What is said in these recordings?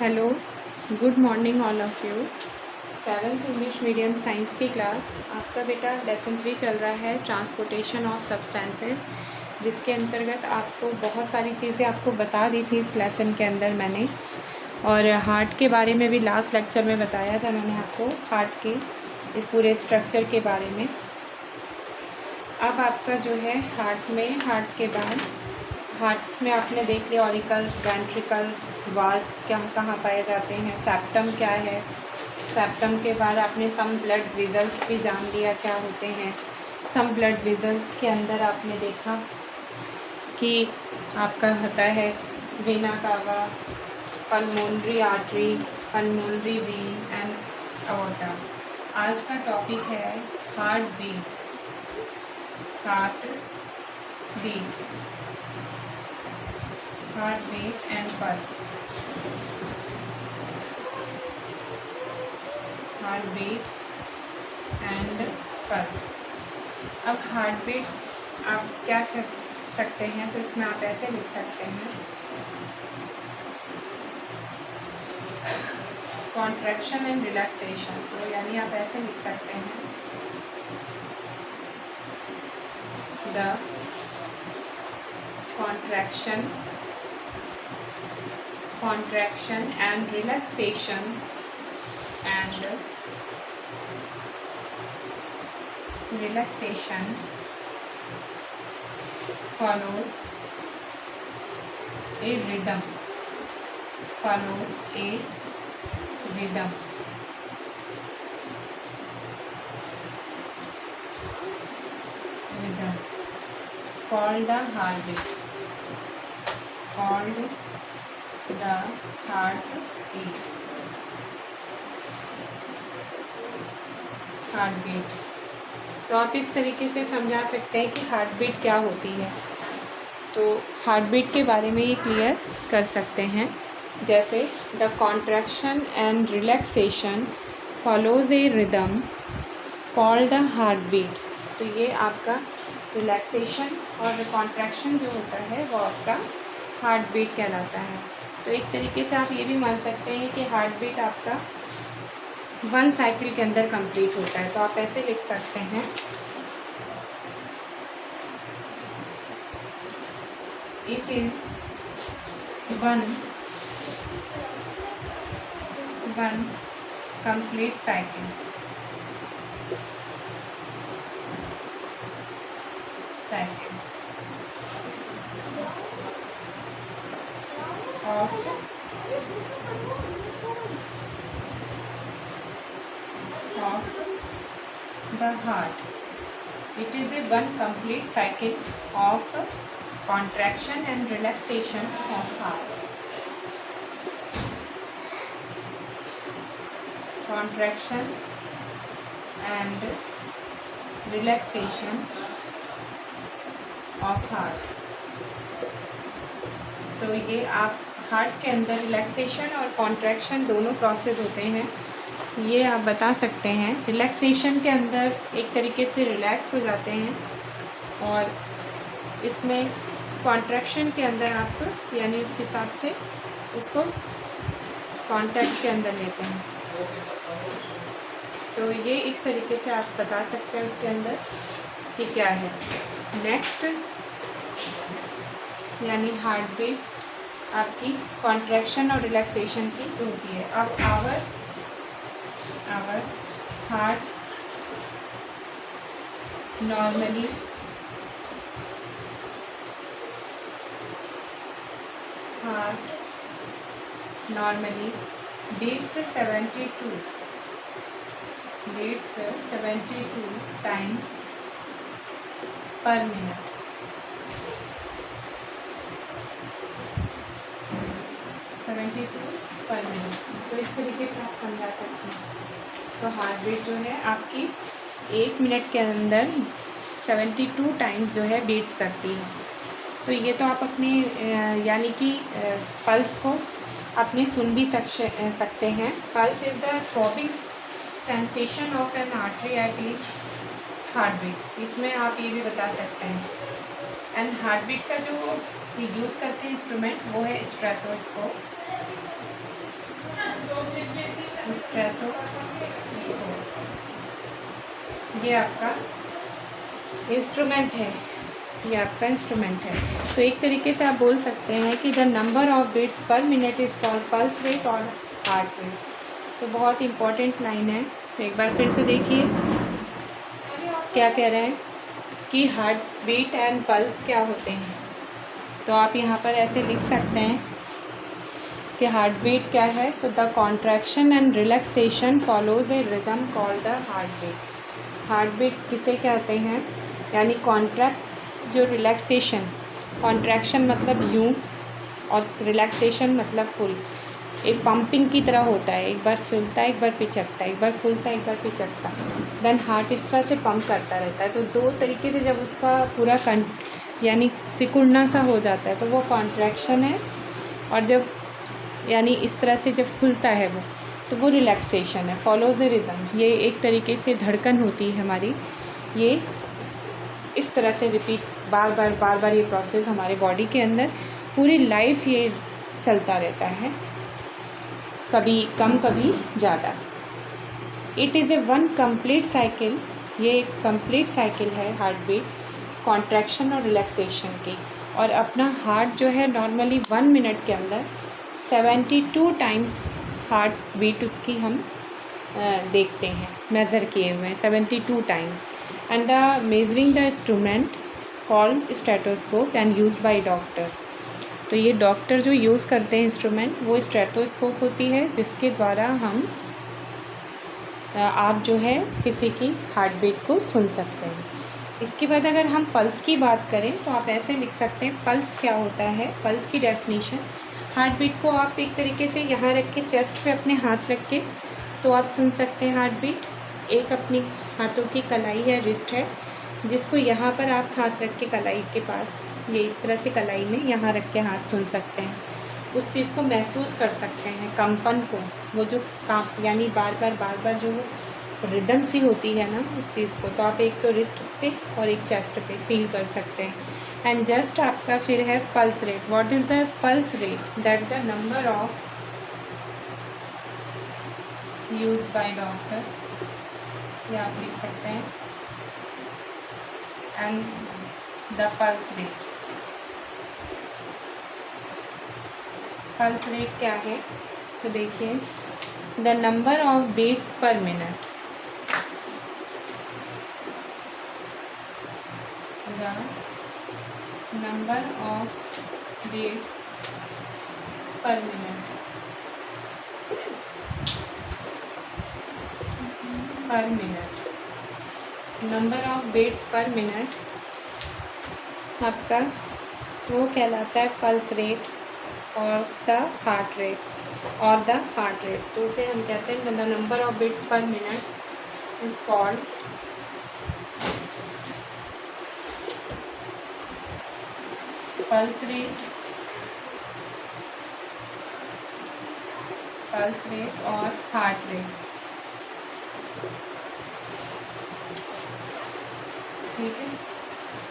Hello, good morning all of you. Seventh English medium science की class. आपका बेटा lesson 3 चल रहा है, ट्रांसपोर्टेशन ऑफ सब्सटेंसेस, जिसके अंतर्गत आपको बहुत सारी चीज़ें आपको बता दी थी इस लेसन के अंदर मैंने। और हार्ट के बारे में भी लास्ट लेक्चर में बताया था मैंने आपको, हार्ट के इस पूरे स्ट्रक्चर के बारे में। अब आपका जो है हार्ट के बाद हार्ट्स में आपने देख लिया ऑरिकल्स, वेंट्रिकल्स, वाल्व्स क्या कहाँ पाए जाते हैं, सेप्टम क्या है। सेप्टम के बाद आपने सम ब्लड वेजल्स भी जान लिया क्या होते हैं। सम ब्लड वेजल्स के अंदर आपने देखा कि आपका होता है vena cava, pulmonary artery, pulmonary vein and aorta. आज का टॉपिक है heart beat. Heart beat and pulse. Heart beat and pulse. अब हार्ट बीट आप क्या कर सकते हैं, तो इसमें आप ऐसे लिख सकते हैं, कॉन्ट्रैक्शन एंड रिलैक्सेशन। तो यानी आप ऐसे लिख सकते हैं, the contraction and relaxation follows a rhythm. Called the heartbeat. Heartbeat. तो आप इस तरीके से समझा सकते हैं कि हार्टबीट क्या होती है। तो हार्टबीट के बारे में ये क्लियर कर सकते हैं, जैसे the contraction and relaxation follows a rhythm called the heartbeat. तो ये आपका रिलैक्सेशन और कॉन्ट्रैक्शन जो होता है वो आपका हार्ट बीट कहलाता है। तो एक तरीके से आप ये भी मान सकते हैं कि हार्ट बीट आपका 1 साइकिल के अंदर कंप्लीट होता है। तो आप ऐसे लिख सकते हैं, it is one complete cycle of the heart. It is a one complete cycle of contraction and relaxation of heart. Contraction and relaxation of heart. तो ये आप हार्ट के अंदर रिलैक्सेशन और कॉन्ट्रैक्शन दोनों प्रोसेस होते हैं, ये आप बता सकते हैं। रिलैक्सेशन के अंदर एक तरीके से रिलैक्स हो जाते हैं, और इसमें कॉन्ट्रैक्शन के अंदर आप यानी उस हिसाब से उसको कॉन्टैक्ट के अंदर लेते हैं। तो ये इस तरीके से आप बता सकते हैं उसके अंदर कि क्या है। नेक्स्ट यानी हार्ट बीट आपकी कॉन्ट्रैक्शन और रिलैक्सेशन की जो होती है। अब our heart normally beats 72 times per minute. 72 per minute. तो इस तरीके से आप समझा सकते हैं। तो हार्ट बीट जो है आपकी 1 मिनट के अंदर 72 टाइम्स जो है बीट्स करती है। तो ये तो आप अपने यानी कि पल्स को अपने सुन भी सकते हैं। Pulse is the throbbing sensation of an artery at each heart beat. इसमें आप ये भी बता सकते हैं। एंड हार्ट बीट का जो यूज़ करते हैं इंस्ट्रूमेंट वो है स्टेथोस्कोप। ये आपका इंस्ट्रूमेंट है, ये आपका इंस्ट्रूमेंट है। तो एक तरीके से आप बोल सकते हैं कि the number of beats per minute is called pulse rate और हार्ट रेट। तो बहुत इंपॉर्टेंट लाइन है। तो एक बार फिर से देखिए क्या कह रहे हैं कि हार्ट बीट एंड पल्स क्या होते हैं। तो आप यहाँ पर ऐसे लिख सकते हैं कि हार्ट बीट क्या है, तो the contraction and relaxation follows a rhythm called the heart beat. Heart beat किसे कहते हैं, यानी कॉन्ट्रैक्ट जो रिलैक्सेशन, कॉन्ट्रैक्शन मतलब यूँ और रिलैक्सेशन मतलब फुल, एक पंपिंग की तरह होता है, एक बार फूलता है एक बार पिचकता है, एक बार फूलता है एक बार पिचकता, देन हार्ट इस तरह से पंप करता रहता है। तो दो तरीके से जब उसका पूरा यानी सिकुड़ना सा हो जाता है तो वो कॉन्ट्रैक्शन है, और जब यानी इस तरह से जब खुलता है वो, तो वो रिलैक्सेशन है। फॉलोज ए रिदम, ये एक तरीके से धड़कन होती है हमारी, ये इस तरह से रिपीट बार बार ये प्रोसेस हमारे बॉडी के अंदर पूरी लाइफ ये चलता रहता है, कभी कम कभी ज़्यादा। It is a one complete cycle, ये एक कंप्लीट साइकिल है हार्ट बीट, कॉन्ट्रैक्शन और रिलैक्सेशन की। और अपना हार्ट जो है नॉर्मली 1 मिनट के अंदर 72 टाइम्स हार्ट बीट उसकी हम देखते हैं, मेज़र किए हुए हैं 72 times. And the measuring the instrument called stethoscope and used by doctor. तो ये डॉक्टर जो यूज़ करते हैं इंस्ट्रूमेंट, वो स्टेथोस्कोप होती है, जिसके द्वारा हम आप जो है किसी की हार्ट बीट को सुन सकते हैं। इसके बाद अगर हम पल्स की बात करें तो आप ऐसे लिख सकते हैं, पल्स क्या होता है। पल्स की डेफिनेशन, हार्ट बीट को आप एक तरीके से यहाँ रख के, चेस्ट पे अपने हाथ रख के तो आप सुन सकते हैं हार्ट बीट। एक अपनी हाथों की कलाई है, रिस्ट है, जिसको यहाँ पर आप हाथ रख के कलाई के पास, ये इस तरह से कलाई में यहाँ रख के हाथ सुन सकते हैं। उस चीज़ को महसूस कर सकते हैं, कंपन को, वो जो कांप यानी बार बार जो रिदम सी होती है ना उस चीज़ को, तो आप एक तो रिस्ट पे और एक चेस्ट पे फील कर सकते हैं। एंड जस्ट आपका फिर है pulse rate. What is the pulse rate? That is the number of used by doctor, ये आप लिख सकते हैं, and the pulse rate. Pulse rate क्या है, तो देखिए, the number of beats per minute, the number of beats per minute, number of beats per minute आपका वो कहलाता है pulse rate of the heart rate और द हार्ट रेट। तो उसे हम कहते हैं the number of beats per minute is called pulse rate और हार्ट रेट। ठीक है,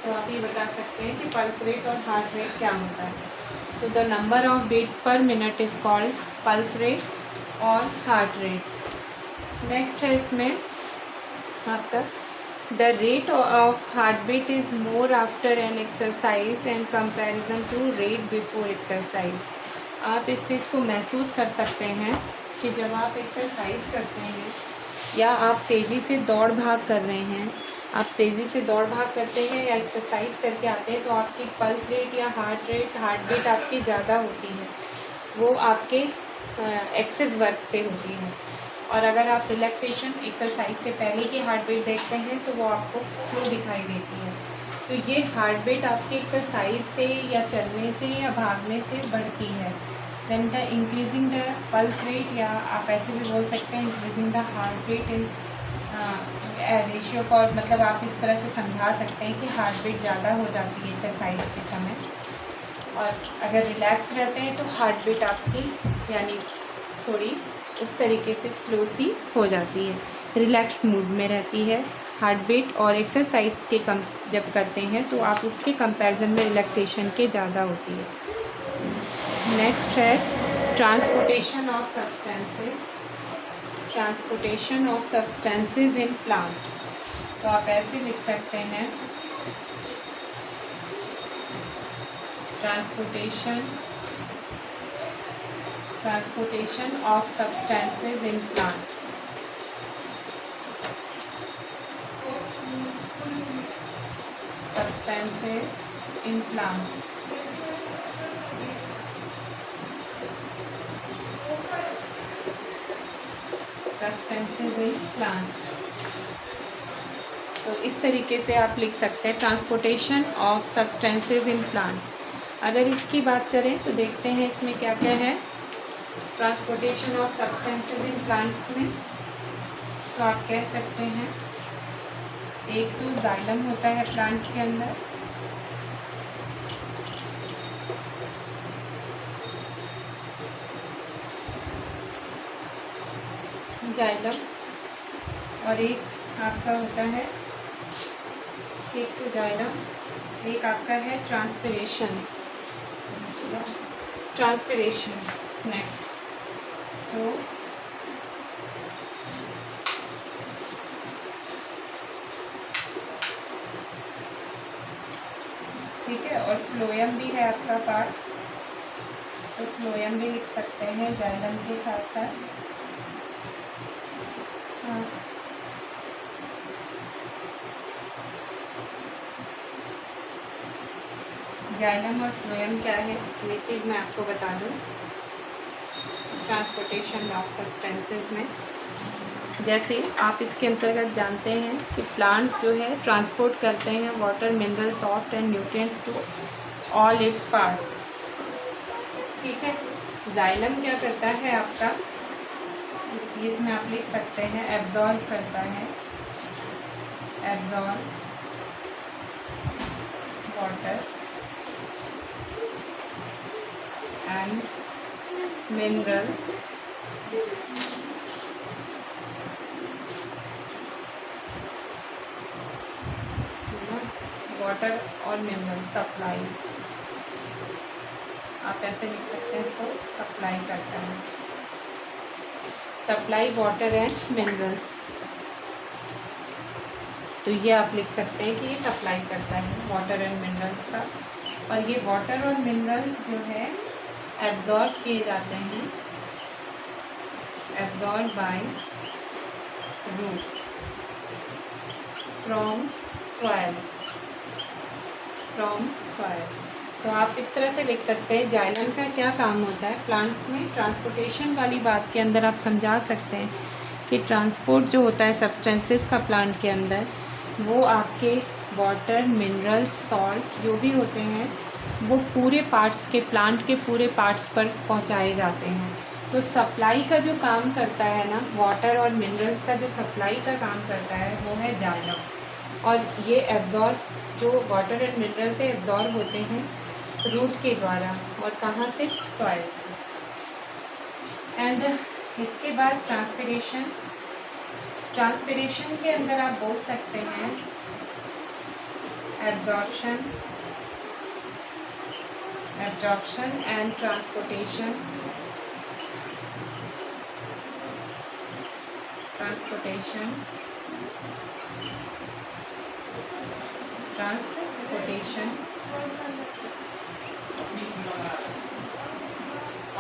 तो आप ये बता सकते हैं कि पल्स रेट और हार्ट रेट क्या होता है। तो the number of beats per minute is called pulse rate और हार्ट रेट। नेक्स्ट है इसमें आपका the rate of heart beat is more after an exercise and comparison to rate before exercise. आप इस चीज़ को महसूस कर सकते हैं कि जब आप एक्सरसाइज करते हैं या आप तेज़ी से दौड़ भाग कर रहे हैं, आप तेज़ी से दौड़ भाग करते हैं या एक्सरसाइज करके आते हैं, तो आपकी पल्स रेट या हार्ट बीट आपकी ज़्यादा होती है, वो आपके एक्सेस वर्क से होती है। और अगर आप रिलैक्सेशन एक्सरसाइज से पहले की हार्ट बीट देखते हैं तो वो आपको स्लो दिखाई देती है। तो ये हार्ट बीट आपकी एक्सरसाइज से या चलने से या भागने से बढ़ती है। Then the increasing the pulse rate, या आप ऐसे भी बोल सकते हैं increasing the heart beat in ratio for, मतलब आप इस तरह से समझा सकते हैं कि हार्ट बीट ज़्यादा हो जाती है एक्सरसाइज के समय, और अगर रिलैक्स रहते हैं तो हार्ट बीट आपकी यानी थोड़ी उस तरीके से स्लो सी हो जाती है, रिलैक्स मूड में रहती है हार्ट बीट। और एक्सरसाइज के जब करते हैं तो आप उसके कंपैरिजन में रिलैक्सेशन के ज़्यादा होती है। नेक्स्ट है transportation of substances. Transportation of substances in plant, तो आप ऐसे लिख सकते हैं transportation of substances in plant. Substances in plants. Substances in plant. तो इस तरीके से आप लिख सकते हैं transportation of substances in plants. अगर इसकी बात करें तो देखते हैं इसमें क्या क्या है transportation of substances in plants में। तो आप कह सकते हैं एक तो जाइलम होता है प्लांट्स के अंदर, जाइलम, और एक आपका होता है, एक तो जाइलम, एक आपका है ट्रांसपिरेशन नेक्स्ट। तो ठीक है, और फ्लोएम भी है आपका पार्ट, तो फ्लोएम भी लिख सकते हैं जाइलम के साथ साथ। हाँ, जाइलम और फ्लोएम क्या है ये चीज़ मैं आपको बता दूँ ट्रांसपोर्टेशन ऑफ सब्सटेंसेस में। जैसे आप इसके अंतर्गत जानते हैं कि प्लांट्स जो है ट्रांसपोर्ट करते हैं water, mineral, salt and nutrients to all its part. ठीक है, जाइलम क्या करता है आपका, इसमें आप लिख सकते हैं एब्जॉर्ब करता है, absorb water and minerals water और मिनरल सप्लाई, आप ऐसे लिख सकते हैं इसको, सप्लाई करता है, सप्लाई वाटर एंड मिनरल्स। तो ये आप लिख सकते हैं कि ये सप्लाई करता है वाटर एंड मिनरल्स का, और ये वाटर और मिनरल्स जो है एब्जॉर्ब किए जाते हैं, absorb by roots from soil. तो आप इस तरह से लिख सकते हैं जाइलम का क्या काम होता है प्लांट्स में। ट्रांसपोर्टेशन वाली बात के अंदर आप समझा सकते हैं कि ट्रांसपोर्ट जो होता है सब्सटेंसेस का प्लांट के अंदर, वो आपके वाटर, मिनरल्स, सॉल्ट्स जो भी होते हैं वो पूरे पार्ट्स के, प्लांट के पूरे पार्ट्स पर पहुंचाए जाते हैं। तो सप्लाई का जो काम करता है ना, वाटर और मिनरल्स का जो सप्लाई का काम करता है वो है जाइलम, और ये एब्जॉर्ब, जो वाटर एंड मिनरल से एब्जॉर्ब होते हैं रूट के द्वारा, और कहाँ से, सॉइल से। एंड इसके बाद ट्रांसपिरेशन के अंदर आप बोल सकते हैं absorption and transportation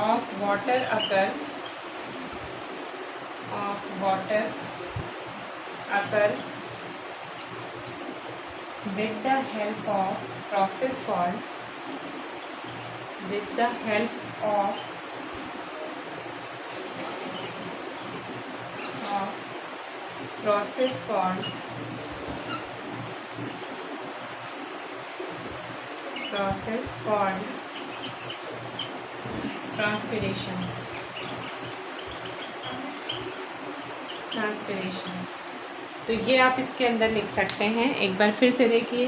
of water occurs with the help of process called transpiration. तो ये आप इसके अंदर लिख सकते हैं, एक बार फिर से देखिए,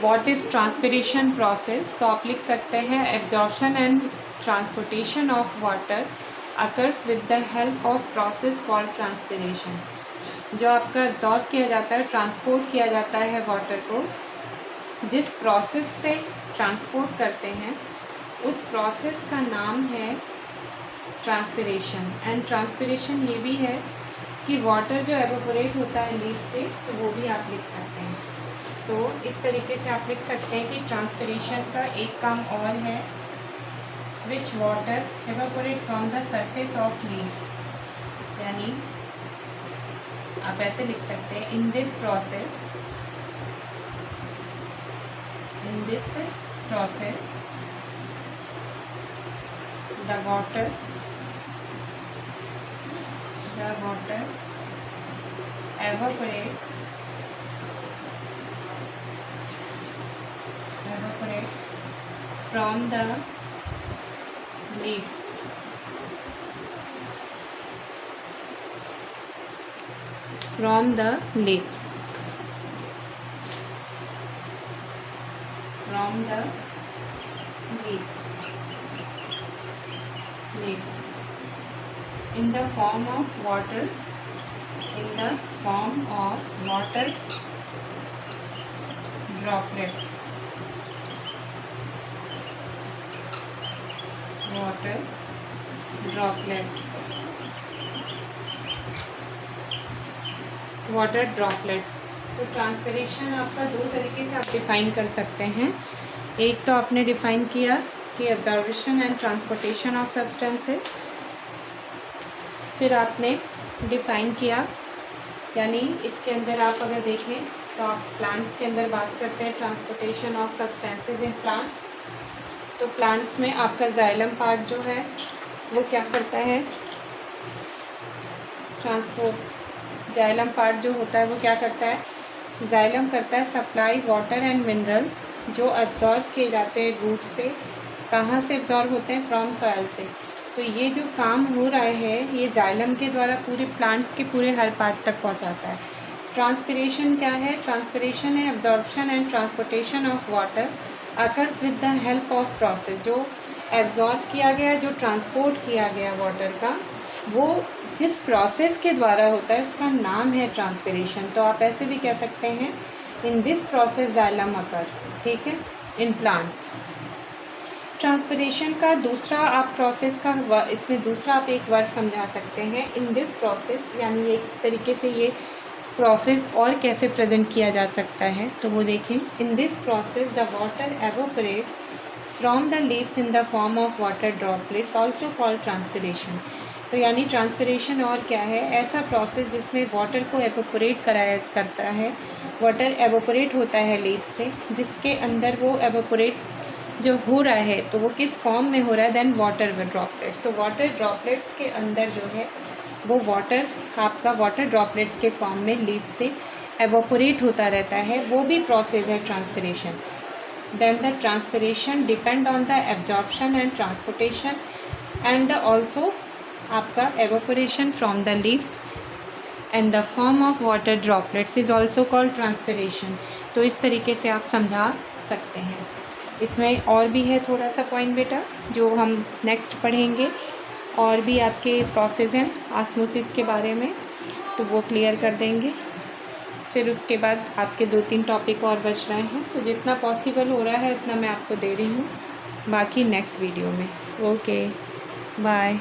व्हाट इज़ ट्रांसपिरेशन प्रोसेस। तो आप लिख सकते हैं absorption and transportation of water occurs with the help of process called transpiration. जो आपका एब्जॉर्ब किया जाता है, ट्रांसपोर्ट किया जाता है वाटर को, जिस प्रोसेस से ट्रांसपोर्ट करते हैं उस प्रोसेस का नाम है ट्रांसपिरेशन। एंड ट्रांसपिरेशन ये भी है कि वाटर जो एवोपोरेट होता है लीफ से, तो वो भी आप लिख सकते हैं। तो इस तरीके से आप लिख सकते हैं कि ट्रांसपिरेशन का एक काम और है, which water evaporate from the surface of leaf, यानी आप ऐसे लिख सकते हैं, in this process the water evaporates from the leaves. In the form of water droplets. Water droplets. तो ट्रांसपिरेशन आपका दो तरीके से आप डिफ़ाइन कर सकते हैं। एक तो आपने डिफ़ाइन किया कि absorption and transportation of substances, फिर आपने डिफ़ाइन किया, यानी इसके अंदर आप अगर देखें तो आप प्लांट्स के अंदर बात करते हैं transportation of substances in plants. तो प्लांट्स में आपका जाइलम पार्ट जो है वो क्या करता है, जाइलम पार्ट जो होता है वो क्या करता है, जाइलम करता है सप्लाई वाटर एंड मिनरल्स जो एब्जॉर्ब किए जाते हैं रूट से। कहाँ से एब्जॉर्ब होते हैं, फ्रॉम सॉइल से। तो ये जो काम हो रहा है ये जाइलम के द्वारा पूरे प्लांट्स के पूरे हर पार्ट तक पहुंचाता है। ट्रांसपिरेशन क्या है, ट्रांसपिरेशन है absorption and transportation of water occurs with the help of process. जो एब्जॉर्ब किया गया, जो ट्रांसपोर्ट किया गया वाटर का, वो जिस प्रोसेस के द्वारा होता है उसका नाम है ट्रांसपिरेशन। तो आप ऐसे भी कह सकते हैं, इन दिस प्रोसेस जाइलम अकर, ठीक है, इन प्लांट्स। ट्रांसपिरेशन का दूसरा आप प्रोसेस का इसमें दूसरा आप एक वर्ड समझा सकते हैं, इन दिस प्रोसेस, यानी एक तरीके से ये प्रोसेस और कैसे प्रेजेंट किया जा सकता है। तो वो देखें, in this process the water evaporates from the leaves in the form of water droplets also called transpiration. तो यानी ट्रांसपिरेशन और क्या है, ऐसा प्रोसेस जिसमें वाटर को एवोपरेट कराया करता है, वाटर एवोपरेट होता है लीव से, जिसके अंदर वो एवोपरेट जो हो रहा है तो वो किस फॉर्म में हो रहा है, देन वाटर ड्रॉपलेट्स। तो वाटर ड्रॉपलेट्स के अंदर जो है वो वाटर आपका वाटर ड्रॉपलेट्स के फॉर्म में लीव से एवोपरेट होता रहता है, वो भी प्रोसेस है transpiration. Then the transpiration depend on the absorption and transportation and also आपका evaporation from the leaves and the form of water droplets is also called transpiration. तो इस तरीके से आप समझा सकते हैं। इसमें और भी है थोड़ा सा पॉइंट बेटा जो हम नेक्स्ट पढ़ेंगे, और भी आपके प्रोसेस हैं ऑस्मोसिस के बारे में, तो वो क्लियर कर देंगे। फिर उसके बाद आपके 2-3 टॉपिक और बच रहे हैं, तो जितना पॉसिबल हो रहा है उतना मैं आपको दे रही हूँ, बाकी नेक्स्ट वीडियो में। Okay, bye.